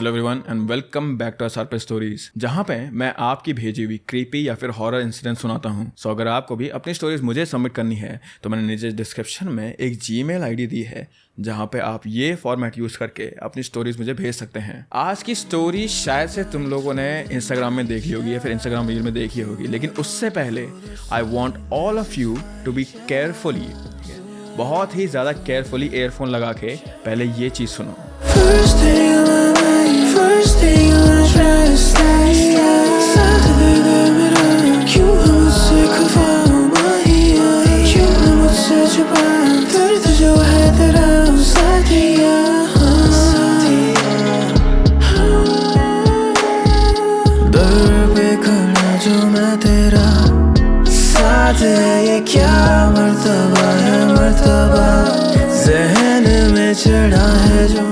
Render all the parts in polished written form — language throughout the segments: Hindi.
Hello everyone and welcome back to surprise stories, जहां पे मैं आपकी भेजी हुई क्रीपी या फिर हॉरर इंसिडेंट सुनाता हूं। सो अगर आपको भी अपनी स्टोरीज मुझे सबमिट करनी है तो मैंने नीचे डिस्क्रिप्शन में एक जीमेल आईडी दी है जहां पे आप ये फॉर्मेट यूज करके अपनी स्टोरीज मुझे भेज सकते हैं। आज की स्टोरी शायद से तुम लोगों ने इंस्टाग्राम में देखी होगी या फिर इंस्टाग्राम रील में देखी होगी, लेकिन उससे पहले I want all of you to be carefully, बहुत ही ज़्यादा केयरफुली ईयरफोन लगा के पहले ये चीज़ सुनो। First thing you wanna try to stay Saturday night क्यों हम मुझसे खफा क्यों हम मुझसे छुपा दर्द जो है तेरा साथिया दर पे खड़ा जो मैं तेरा साथ है, ये क्या मर्तबा है, मर्तबा ज़हन में चढ़ा है जो।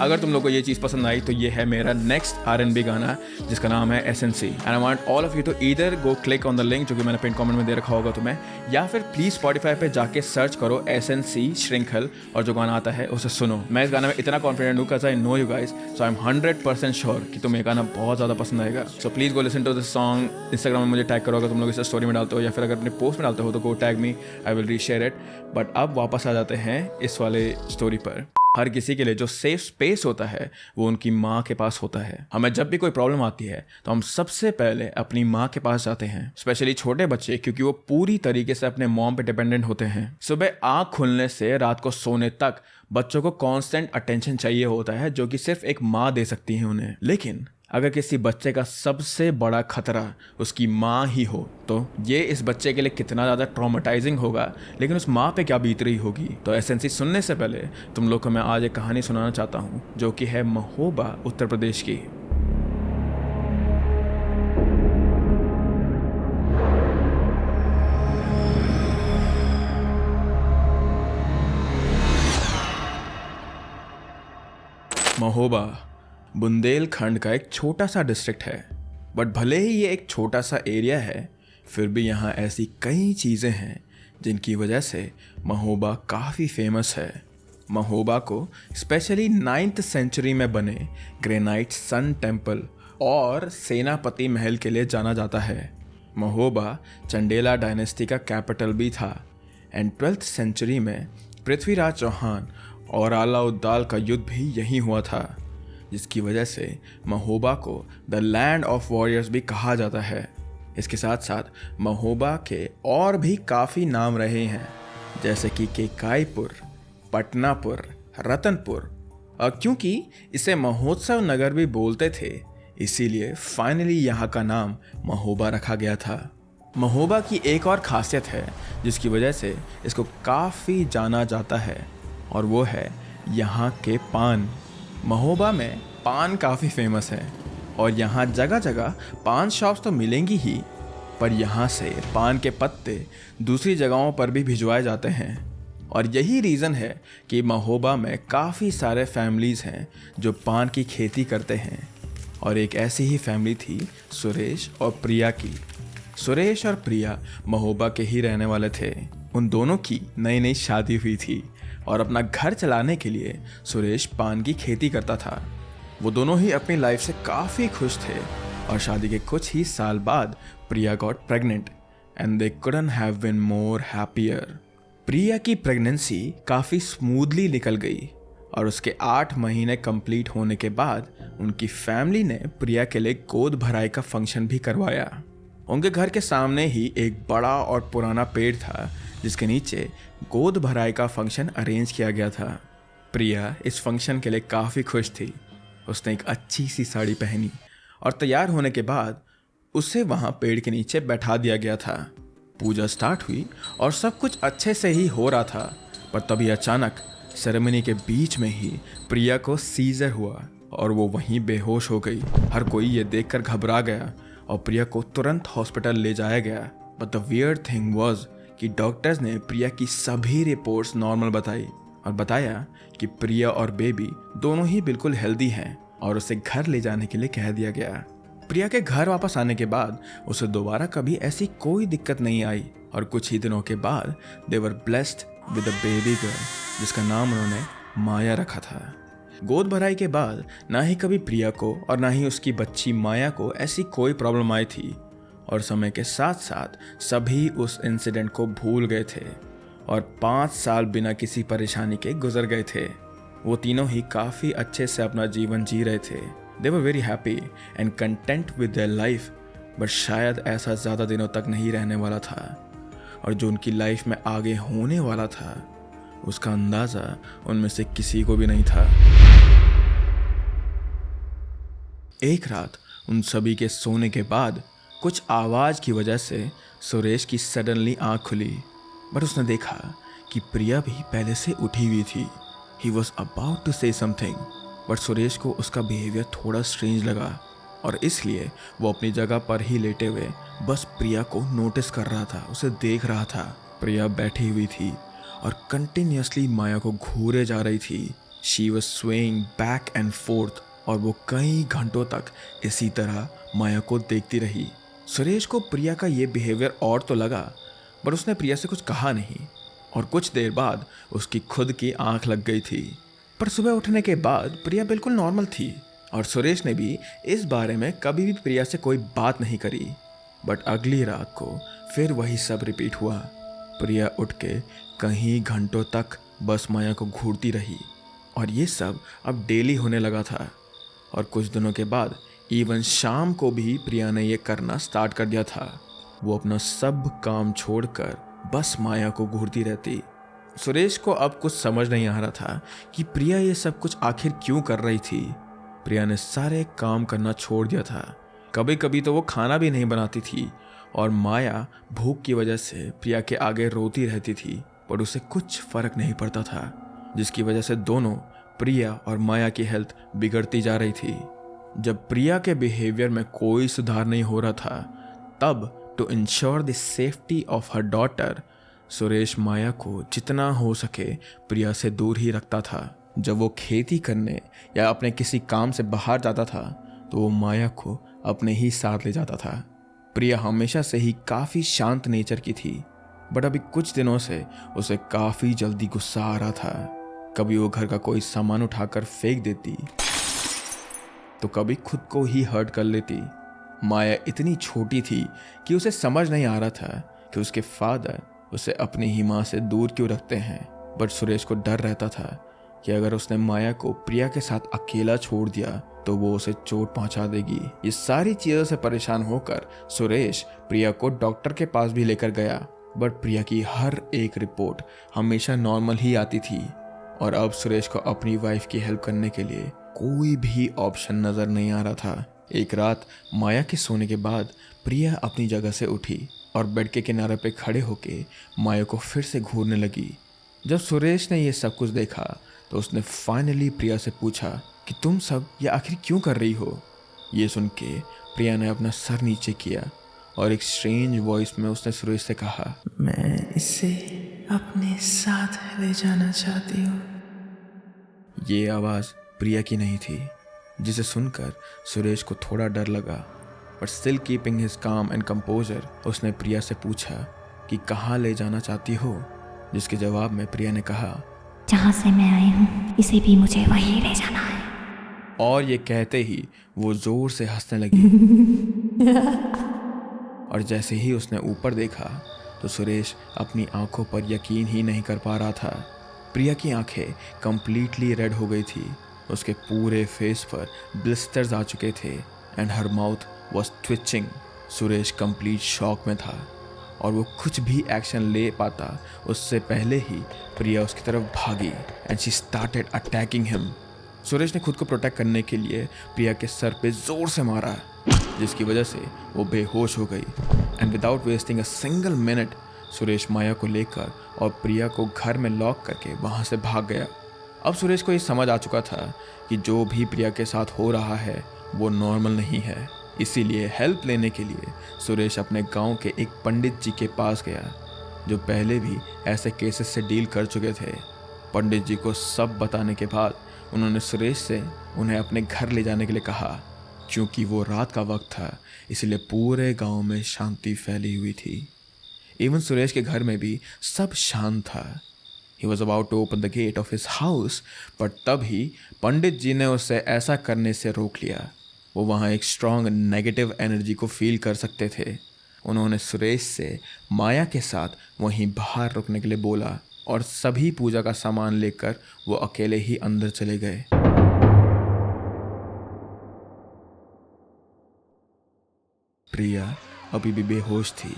अगर तुम लोग को ये चीज़ पसंद आई तो ये है मेरा नेक्स्ट R&B गाना जिसका नाम है SNC and I want all of you to either go click on the link जो कि मैंने पिन कमेंट में दे रखा होगा तुम्हें, या फिर प्लीज स्पॉटिफाई पे जाके सर्च करो SNC श्रृंखल और जो गाना आता है उसे सुनो। मैं इस गाने में इतना कॉन्फिडेंट हूँ because I know you guys, so I am 100% sure कि तुम्हें ये गाना बहुत ज़्यादा पसंद आएगा। So please go listen to this song. Instagram में मुझे टैग करो अगर तुम लोग इसे स्टोरी में डालते हो या फिर अगर अपने पोस्ट में डालते हो तो go tag me, I will reshare it. But अब वापस आ जाते हैं इस वाले स्टोरी पर। हर किसी के लिए जो सेफ स्पेस होता है वो उनकी माँ के पास होता है। हमें जब भी कोई प्रॉब्लम आती है तो हम सबसे पहले अपनी माँ के पास जाते हैं, स्पेशली छोटे बच्चे, क्योंकि वो पूरी तरीके से अपने मॉम पे डिपेंडेंट होते हैं। सुबह आँख खुलने से रात को सोने तक बच्चों को कांस्टेंट अटेंशन चाहिए होता है जो कि सिर्फ एक माँ दे सकती है उन्हें। लेकिन अगर किसी बच्चे का सबसे बड़ा खतरा उसकी माँ ही हो तो ये इस बच्चे के लिए कितना ज़्यादा ट्रॉमेटाइजिंग होगा, लेकिन उस माँ पे क्या बीत रही होगी। तो SNC सुनने से पहले तुम लोग को मैं आज एक कहानी सुनाना चाहता हूँ जो कि है महोबा उत्तर प्रदेश की। महोबा बुंदेलखंड का एक छोटा सा डिस्ट्रिक्ट है, बट भले ही ये एक छोटा सा एरिया है फिर भी यहाँ ऐसी कई चीज़ें हैं जिनकी वजह से महोबा काफ़ी फेमस है। महोबा को स्पेशली 9th सेंचुरी में बने ग्रेनाइट सन टेम्पल और सेनापति महल के लिए जाना जाता है। महोबा चंडेला डायनेस्टी का कैपिटल भी था एंड 12th सेंचुरी में पृथ्वीराज चौहान और अलाउद्दीन का युद्ध भी यहीं हुआ था, जिसकी वजह से महोबा को द लैंड ऑफ वॉरियर्स भी कहा जाता है। इसके साथ साथ महोबा के और भी काफ़ी नाम रहे हैं जैसे कि केकाईपुर, पटनापुर, रतनपुर, और क्योंकि इसे महोत्सव नगर भी बोलते थे इसीलिए फाइनली यहाँ का नाम महोबा रखा गया था। महोबा की एक और खासियत है जिसकी वजह से इसको काफ़ी जाना जाता है और वो है यहाँ के पान। महोबा में पान काफ़ी फेमस है और यहाँ जगह जगह पान शॉप्स तो मिलेंगी ही, पर यहाँ से पान के पत्ते दूसरी जगहों पर भी भिजवाए जाते हैं। और यही रीज़न है कि महोबा में काफ़ी सारे फैमिलीज़ हैं जो पान की खेती करते हैं। और एक ऐसी ही फैमिली थी सुरेश और प्रिया की। सुरेश और प्रिया महोबा के ही रहने वाले थे। उन दोनों की नई नई शादी हुई थी और अपना घर चलाने के लिए सुरेश पान की खेती करता था। वो दोनों ही अपनी लाइफ से काफ़ी खुश थे और शादी के कुछ ही साल बाद Priya got pregnant and they couldn't have been more happier. Priya की प्रेगनेंसी काफ़ी स्मूथली निकल गई और उसके 8 महीने कंप्लीट होने के बाद उनकी फैमिली ने प्रिया के लिए गोद भराई का फंक्शन भी करवाया। उनके घर के सामने ही एक बड़ा और पुराना पेड़ था जिसके नीचे गोद भराई का फंक्शन अरेंज किया गया था। प्रिया इस फंक्शन के लिए काफ़ी खुश थी। उसने एक अच्छी सी साड़ी पहनी और तैयार होने के बाद उसे वहाँ पेड़ के नीचे बैठा दिया गया था। पूजा स्टार्ट हुई और सब कुछ अच्छे से ही हो रहा था, पर तभी अचानक सेरेमनी के बीच में ही प्रिया को सीजर हुआ और वो वहीं बेहोश हो गई। हर कोई ये देखकर घबरा गया और प्रिया को तुरंत हॉस्पिटल ले जाया गया। But the weird thing was कि डॉक्टर्स ने प्रिया की सभी रिपोर्ट्स नॉर्मल बताई और बताया कि प्रिया और बेबी दोनों ही बिल्कुल हेल्दी हैं और उसे घर ले जाने के लिए कह दिया गया। प्रिया के घर वापस आने के बाद उसे दोबारा कभी ऐसी कोई दिक्कत नहीं आई और कुछ ही दिनों के बाद they were blessed with a baby girl जिसका नाम उन्होंने माया रखा था। गोद भराई के बाद ना ही कभी प्रिया को और ना ही उसकी बच्ची माया को ऐसी कोई प्रॉब्लम आई थी और समय के साथ साथ सभी उस इंसिडेंट को भूल गए थे और 5 साल बिना किसी परेशानी के गुजर गए थे। वो तीनों ही काफ़ी अच्छे से अपना जीवन जी रहे थे। They were very happy and content with their life, but शायद ऐसा ज़्यादा दिनों तक नहीं रहने वाला था और जो उनकी लाइफ में आगे होने वाला था उसका अंदाज़ा उनमें से किसी को भी नहीं था। एक रात उन सभी के सोने के बाद कुछ आवाज़ की वजह से सुरेश की सडनली आँख खुली, बट उसने देखा कि प्रिया भी पहले से उठी हुई थी। He was about to say something, but Suresh को उसका बिहेवियर थोड़ा स्ट्रेंज लगा और इसलिए वो अपनी जगह पर ही लेटे हुए बस प्रिया को नोटिस कर रहा था, उसे देख रहा था। प्रिया बैठी हुई थी और कंटिन्यूसली माया को घूरे जा रही थी। She was swaying back and fourth और वो कई घंटों तक इसी तरह माया को देखती रही। सुरेश को प्रिया का ये बिहेवियर और तो लगा, बट उसने प्रिया से कुछ कहा नहीं और कुछ देर बाद उसकी खुद की आंख लग गई थी। पर सुबह उठने के बाद प्रिया बिल्कुल नॉर्मल थी और सुरेश ने भी इस बारे में कभी भी प्रिया से कोई बात नहीं करी। बट अगली रात को फिर वही सब रिपीट हुआ। प्रिया उठ के कहीं घंटों तक बस माया को घूरती रही और ये सब अब डेली होने लगा था और कुछ दिनों के बाद इवन शाम को भी प्रिया ने ये करना स्टार्ट कर दिया था। वो अपना सब काम छोड़कर बस माया को घूरती रहती। सुरेश को अब कुछ समझ नहीं आ रहा था कि प्रिया ये सब कुछ आखिर क्यों कर रही थी। प्रिया ने सारे काम करना छोड़ दिया था, कभी कभी तो वो खाना भी नहीं बनाती थी और माया भूख की वजह से प्रिया के आगे रोती रहती थी, पर उसे कुछ फर्क नहीं पड़ता था, जिसकी वजह से दोनों प्रिया और माया की हेल्थ बिगड़ती जा रही थी। जब प्रिया के बिहेवियर में कोई सुधार नहीं हो रहा था, तब to ensure the safety of her daughter, Suresh Maya को जितना हो सके प्रिया से दूर ही रखता था। जब वो खेती करने या अपने किसी काम से बाहर जाता था तो वो माया को अपने ही साथ ले जाता था। प्रिया हमेशा से ही काफ़ी शांत नेचर की थी, बट अभी कुछ दिनों से उसे काफ़ी जल्दी गुस्सा आ रहा था। कभी वो घर का कोई सामान उठाकर फेंक देती तो कभी खुद को ही हर्ट कर लेती। माया इतनी छोटी थी कि उसे समझ नहीं आ रहा था कि उसके फादर उसे अपनी ही माँ से दूर क्यों रखते हैं, बट सुरेश को डर रहता था कि अगर उसने माया को प्रिया के साथ अकेला छोड़ दिया तो वो उसे चोट पहुंचा देगी। ये सारी चीज़ों से परेशान होकर सुरेश प्रिया को डॉक्टर के पास भी लेकर गया, बट प्रिया की हर एक रिपोर्ट हमेशा नॉर्मल ही आती थी और अब सुरेश को अपनी वाइफ की हेल्प करने के लिए कोई भी ऑप्शन नज़र नहीं आ रहा था। एक रात माया के सोने के बाद प्रिया अपनी जगह से उठी और बेड के किनारे पे खड़े होके माया को फिर से घूरने लगी। जब सुरेश ने ये सब कुछ देखा तो उसने फाइनली प्रिया से पूछा कि तुम सब ये आखिर क्यों कर रही हो। ये सुन के प्रिया ने अपना सर नीचे किया और एक स्ट्रेंज वॉइस में उसने सुरेश से कहा, मैं इसे अपने साथ ले जाना चाहती हूँ। ये आवाज़ प्रिया की नहीं थी, जिसे सुनकर सुरेश को थोड़ा डर लगा, but still keeping his calm and composer उसने प्रिया से पूछा कि कहाँ ले जाना चाहती हो, जिसके जवाब में प्रिया ने कहा, जहाँ से मैं आई हूँ इसे भी मुझे वहीं ले जाना है। और ये कहते ही वो जोर से हंसने लगी और जैसे ही उसने ऊपर देखा तो सुरेश अपनी आंखों पर यकीन ही नहीं कर पा रहा था। प्रिया की आंखें कंप्लीटली रेड हो गई थी, उसके पूरे फेस पर ब्लिस्टर्स आ चुके थे and her mouth was twitching. Suresh complete shock में था और वो कुछ भी एक्शन ले पाता उससे पहले ही प्रिया उसकी तरफ भागी and she started attacking him. Suresh ने खुद को प्रोटेक्ट करने के लिए प्रिया के सर पे जोर से मारा, जिसकी वजह से वो बेहोश हो गई and without wasting a single minute Suresh Maya को लेकर और प्रिया को घर में लॉक करके वहाँ से भाग गया। अब सुरेश को ये समझ आ चुका था कि जो भी प्रिया के साथ हो रहा है वो नॉर्मल नहीं है। इसीलिए हेल्प लेने के लिए सुरेश अपने गांव के एक पंडित जी के पास गया, जो पहले भी ऐसे केसेस से डील कर चुके थे। पंडित जी को सब बताने के बाद उन्होंने सुरेश से उन्हें अपने घर ले जाने के लिए कहा। क्योंकि वो रात का वक्त था इसलिए पूरे गांव में शांति फैली हुई थी। इवन सुरेश के घर में भी सब शांत था। He was about to open the gate of his house, but तभी पंडित जी ने उसे ऐसा करने से रोक लिया। वो वहाँ एक स्ट्रॉन्ग नेगेटिव एनर्जी को फील कर सकते थे। उन्होंने सुरेश से माया के साथ वहीं बाहर रुकने के लिए बोला और सभी पूजा का सामान लेकर वो अकेले ही अंदर चले गए। प्रिया अभी भी बेहोश थी,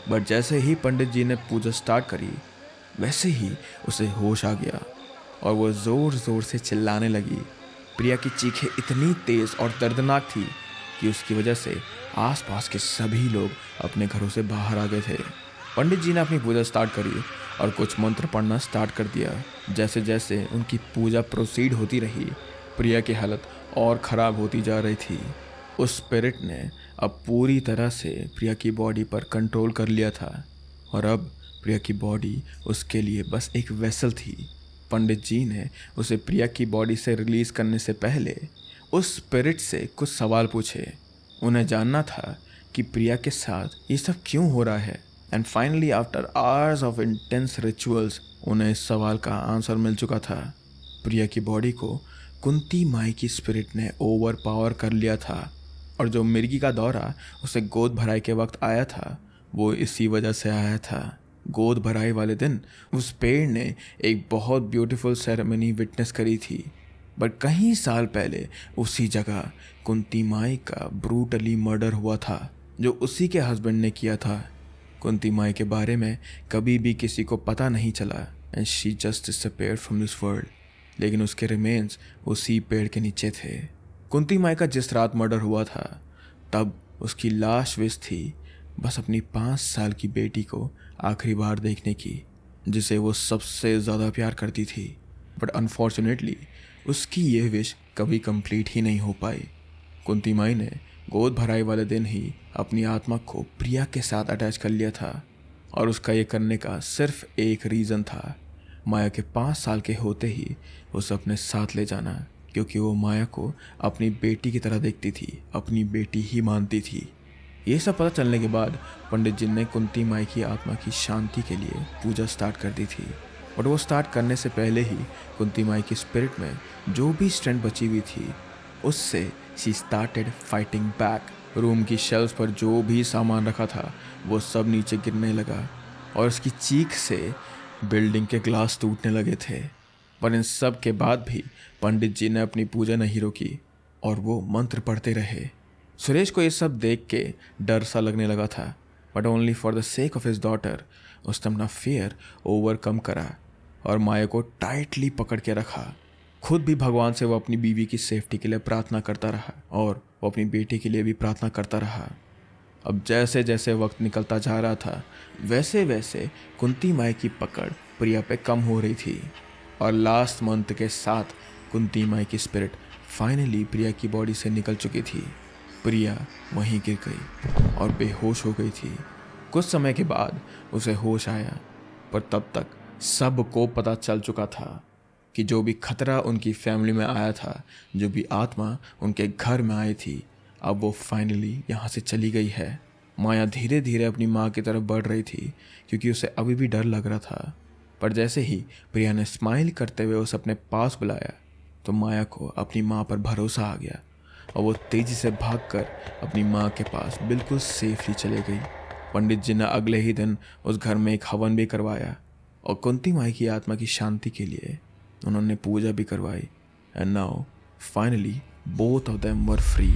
बट जैसे ही पंडित जी ने पूजा स्टार्ट करी वैसे ही उसे होश आ गया और वो ज़ोर ज़ोर से चिल्लाने लगी। प्रिया की चीखें इतनी तेज़ और दर्दनाक थी कि उसकी वजह से आसपास के सभी लोग अपने घरों से बाहर आ गए थे। पंडित जी ने अपनी पूजा स्टार्ट करी और कुछ मंत्र पढ़ना स्टार्ट कर दिया। जैसे जैसे उनकी पूजा प्रोसीड होती रही, प्रिया की हालत और ख़राब होती जा रही थी। उस स्पिरिट ने अब पूरी तरह से प्रिया की बॉडी पर कंट्रोल कर लिया था और अब प्रिया की बॉडी उसके लिए बस एक वेसल थी। पंडित जी ने उसे प्रिया की बॉडी से रिलीज़ करने से पहले उस स्पिरिट से कुछ सवाल पूछे। उन्हें जानना था कि प्रिया के साथ ये सब क्यों हो रहा है। And finally after hours of intense rituals उन्हें इस सवाल का आंसर मिल चुका था। प्रिया की बॉडी को कुंती माई की स्पिरिट ने ओवर पावर कर लिया था और जो मिर्गी का दौरा उसे गोद भराई के वक्त आया था वो इसी वजह से आया था। गोद भराई वाले दिन उस पेड़ ने एक बहुत ब्यूटीफुल सेरेमनी विटनेस करी थी, बट कई साल पहले उसी जगह कुंती माई का ब्रूटली मर्डर हुआ था जो उसी के हस्बैंड ने किया था। कुंती माई के बारे में कभी भी किसी को पता नहीं चला and she just disappeared from this world, लेकिन उसके रिमेन्स उसी पेड़ के नीचे थे। कुंती माई का जिस रात मर्डर हुआ था तब उसकी लास्ट विश थी बस अपनी 5 साल की बेटी को आखिरी बार देखने की, जिसे वो सबसे ज़्यादा प्यार करती थी। बट अनफॉर्चुनेटली उसकी ये विश कभी कंप्लीट ही नहीं हो पाई। कुंती माई ने गोद भराई वाले दिन ही अपनी आत्मा को प्रिया के साथ अटैच कर लिया था और उसका ये करने का सिर्फ एक रीज़न था, माया के 5 साल के होते ही उसे अपने साथ ले जाना, क्योंकि वो माया को अपनी बेटी की तरह देखती थी, अपनी बेटी ही मानती थी। ये सब पता चलने के बाद पंडित जी ने कुंती माई की आत्मा की शांति के लिए पूजा स्टार्ट कर दी थी। बट वो स्टार्ट करने से पहले ही कुंती माई की स्पिरिट में जो भी स्ट्रेंथ बची हुई थी उससे she started fighting back. Room की शेल्फ पर जो भी सामान रखा था वो सब नीचे गिरने लगा और उसकी चीख से बिल्डिंग के ग्लास टूटने लगे थे। पर इन सब के बाद भी पंडित जी ने अपनी पूजा नहीं रोकी और वो मंत्र पढ़ते रहे। सुरेश को ये सब देख के डर सा लगने लगा था, but only for the sake of his daughter उसने अपना फियर ओवरकम करा और माया को टाइटली पकड़ के रखा। खुद भी भगवान से वो अपनी बीवी की सेफ्टी के लिए प्रार्थना करता रहा और वो अपनी बेटी के लिए भी प्रार्थना करता रहा। अब जैसे जैसे वक्त निकलता जा रहा था वैसे वैसे कुंती माई की पकड़ प्रिया पे कम हो रही थी और लास्ट मंथ के साथ कुंती माई की स्पिरिट फाइनली प्रिया की बॉडी से निकल चुकी थी। प्रिया वहीं गिर गई और बेहोश हो गई थी। कुछ समय के बाद उसे होश आया, पर तब तक सबको पता चल चुका था कि जो भी खतरा उनकी फैमिली में आया था, जो भी आत्मा उनके घर में आई थी, अब वो फाइनली यहाँ से चली गई है। माया धीरे धीरे अपनी माँ की तरफ बढ़ रही थी क्योंकि उसे अभी भी डर लग रहा था। पर जैसे ही प्रिया ने स्माइल करते हुए उसे अपने पास बुलाया तो माया को अपनी माँ पर भरोसा आ गया और वो तेज़ी से भागकर अपनी माँ के पास बिल्कुल सेफली चले गई। पंडित जी ने अगले ही दिन उस घर में एक हवन भी करवाया और कुंती माई की आत्मा की शांति के लिए उन्होंने पूजा भी करवाई। And now finally both of them were free.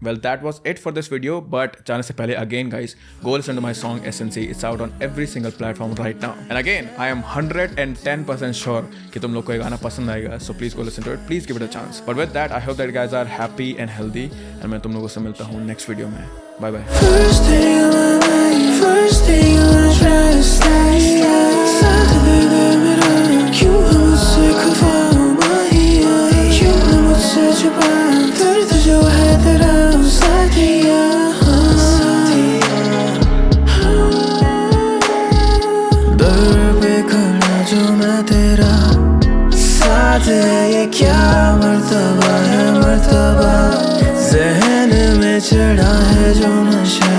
Well, that was it for this video, but जाने से पहले again guys, go listen to my song SNC. It's out on every single platform right now. And again, I am 110% sure कि तुम लोग को ये गाना पसंद आएगा, so please go listen to it. Please give it a chance. But with that, I hope that you guys are happy and healthy. And मैं तुम लोगों से मिलता हूँ next video में. Bye bye. First thing on my mind, first thing I wanna try to stay. साथ देने मेरा क्यों है मुझसे खफा माहिया, क्यों है मुझसे छुपा दर्द जो है तेरा साथिया। दर पे खड़ा जो मैं तेरा साथ है, ये क्या मर्तबा है मर्तबा, ज़हन में चढ़ा है जो नशा।